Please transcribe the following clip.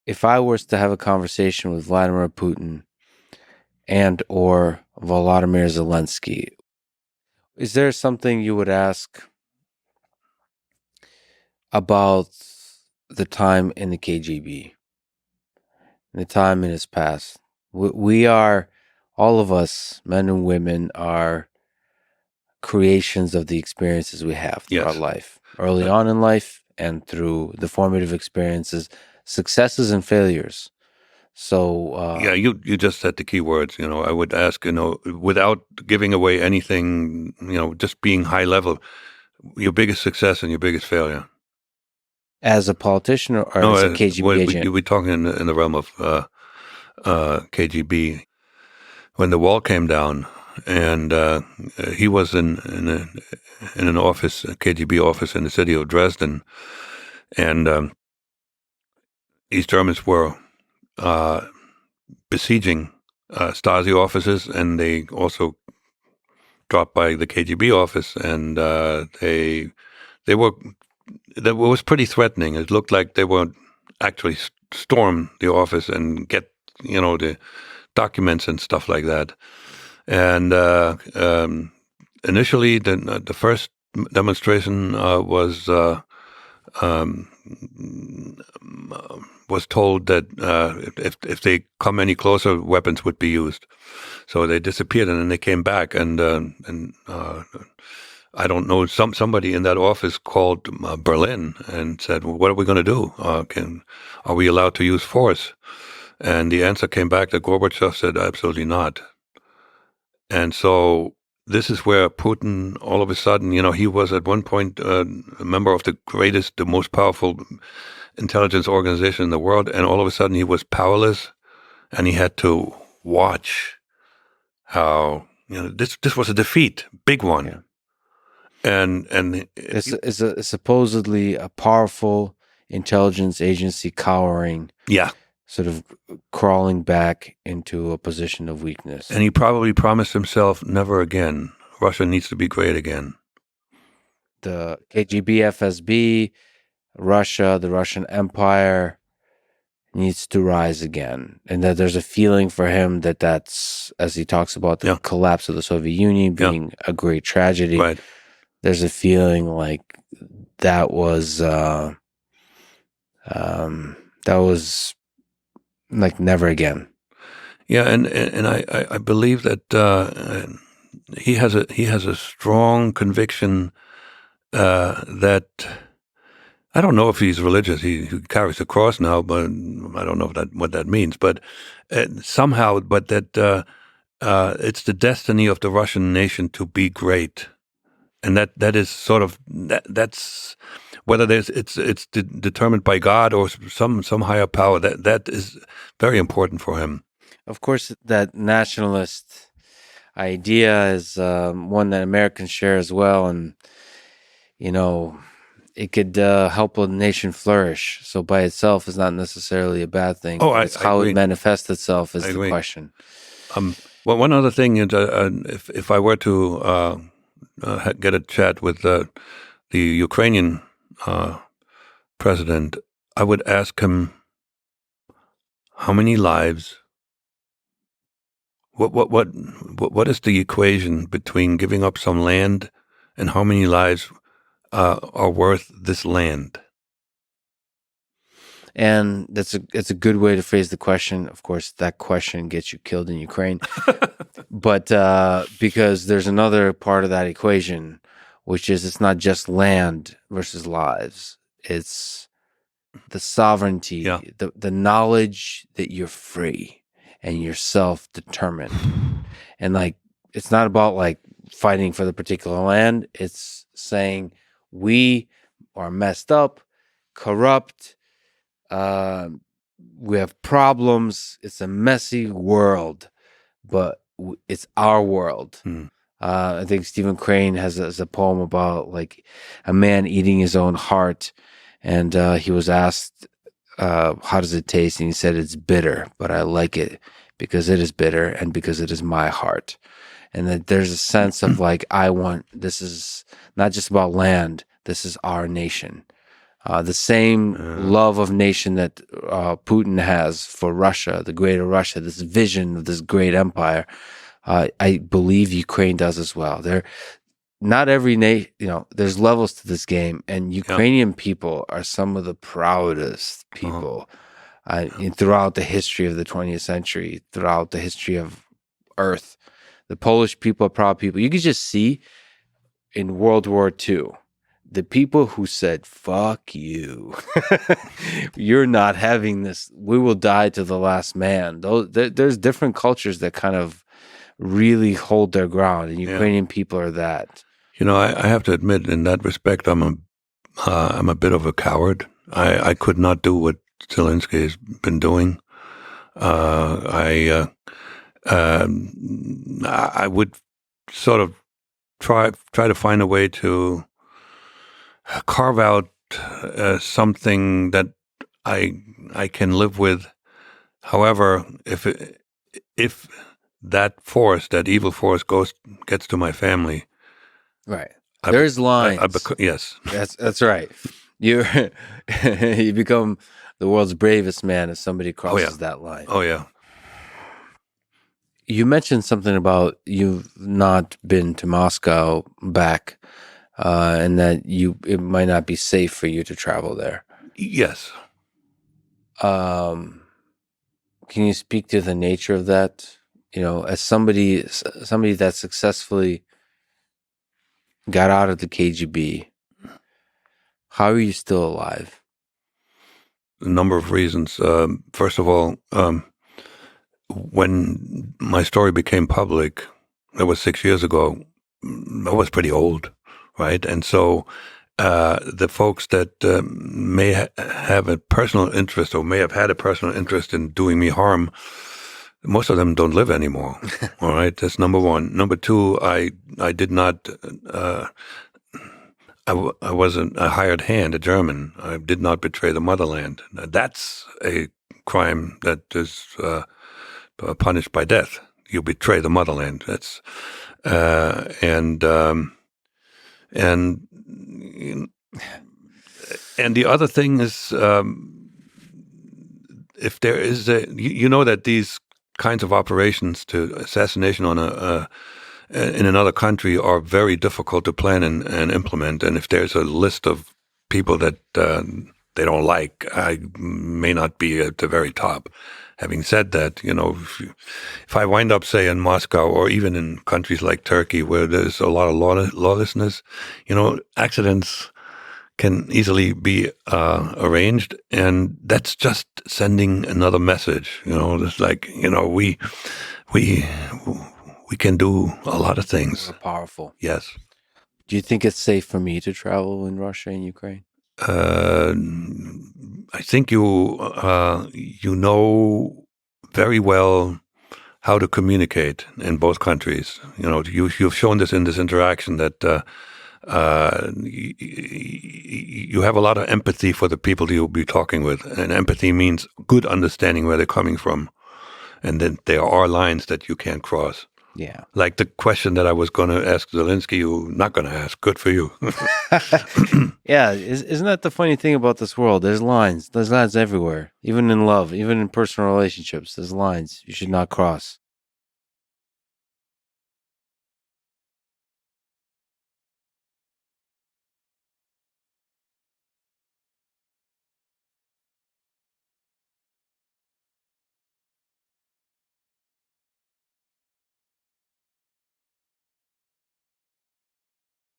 if I was to have a conversation with Vladimir Putin and or Volodymyr Zelensky, is there something you would ask about the time in the KGB, the time in his past? We are, all of us, men and women, are creations of the experiences we have throughout Yes. life, early on in life and through the formative experiences, successes and failures. So, Yeah, you just said the key words. I would ask, without giving away anything, just being high level, your biggest success and your biggest failure. as a politician or No, as a KGB agent, we're talking in the realm of KGB. When the wall came down, and he was in an office, a KGB office in the city of Dresden, and East Germans were uh, besieging Stasi offices, and they also dropped by the KGB office, and they were that was pretty threatening. It looked like they were actually storm the office and get the documents and stuff like that. And initially, the first demonstration um, was told that if they come any closer, weapons would be used. So they disappeared, and then they came back, and I don't know. Somebody in that office called Berlin and said, well, "What are we going to do? Are we allowed to use force?" And the answer came back that Gorbachev said, "Absolutely not." And so this is where Putin, all of a sudden, he was at one point a member of the greatest, the most powerful intelligence organization in the world, and all of a sudden he was powerless, and he had to watch how this was a defeat, big one. yeah. And It's supposedly a powerful intelligence agency cowering, yeah, sort of crawling back into a position of weakness. and he probably promised himself, never again. Russia needs to be great again. The KGB, FSB, Russia, the Russian Empire needs to rise again. And that there's a feeling for him that that's, as he talks about the collapse of the Soviet Union being a great tragedy, right. There's a feeling like that was like never again. Yeah, and I believe that he has a strong conviction that I don't know if he's religious. He carries a cross now, but I don't know what that means. But somehow, but that it's the destiny of the Russian nation to be great, and that is sort of that's whether it's determined by God or some higher power. That is very important for him. Of course, that nationalist idea is one that Americans share as well, and it could help a nation flourish. So by itself is not necessarily a bad thing. Oh, it's how agree. it manifests itself is I the agree. question. Well, one other thing is, if I were to get a chat with the Ukrainian president, I would ask him how many lives. What is the equation between giving up some land and how many lives are worth this land? And it's a good way to phrase the question. Of course, that question gets you killed in Ukraine. But because there's another part of that equation, which is it's not just land versus lives. It's the sovereignty, the knowledge that you're free and you're self-determined. And like, it's not about like fighting for the particular land. It's saying we are messed up, corrupt, we have problems. It's a messy world, but it's our world. I think Stephen Crane has a poem about like a man eating his own heart, and he was asked, "How does it taste?" And he said, "It's bitter, but I like it because it is bitter and because it is my heart." And that there's a sense of like, this is not just about land. This is our nation. The same love of nation that Putin has for Russia, the greater Russia, this vision of this great empire, I believe Ukraine does as well. Not every nation, there's levels to this game, and Ukrainian people are some of the proudest people throughout the history of the 20th century, throughout the history of Earth. The Polish people are proud people. You could just see in World War II, the people who said, fuck you, you're not having this, we will die to the last man. There's different cultures that kind of really hold their ground, and Ukrainian people are that. I have to admit, in that respect, I'm a bit of a coward. I could not do what Zelensky has been doing. I would sort of try to find a way to carve out something that I can live with. However, if that evil force gets to my family, right? There's lines. Yes, that's right. You become the world's bravest man if somebody crosses that line. Oh yeah. You mentioned something about you've not been to Moscow back, and that it might not be safe for you to travel there. Yes. Can you speak to the nature of that? As somebody that successfully got out of the KGB, how are you still alive? A number of reasons. First of all, when my story became public, that was 6 years ago, I was pretty old, right? And so the folks that may have a personal interest or may have had a personal interest in doing me harm, most of them don't live anymore. All right, that's number one. Number two, I did not. I wasn't a hired hand, a German. I did not betray the motherland. That's a crime that is punished by death. You betray the motherland. That's and the other thing is, if there is that these kinds of operations to assassination on in another country are very difficult to plan and implement. And if there's a list of people that they don't like, I may not be at the very top. Having said that, if I wind up, say, in Moscow or even in countries like Turkey where there's a lot of lawlessness, accidents can easily be arranged, and that's just sending another message. It's like we can do a lot of things. We're powerful. Yes. Do you think it's safe for me to travel in Russia and Ukraine? I think you know very well how to communicate in both countries. You've shown this in this interaction that you have a lot of empathy for the people you'll be talking with, and empathy means good understanding where they're coming from, and then there are lines that you can't cross. Yeah. Like the question that I was going to ask Zelensky, you're not going to ask. Good for you. Yeah. Isn't that the funny thing about this world? There's lines. There's lines everywhere. Even in love, even in personal relationships, there's lines you should not cross.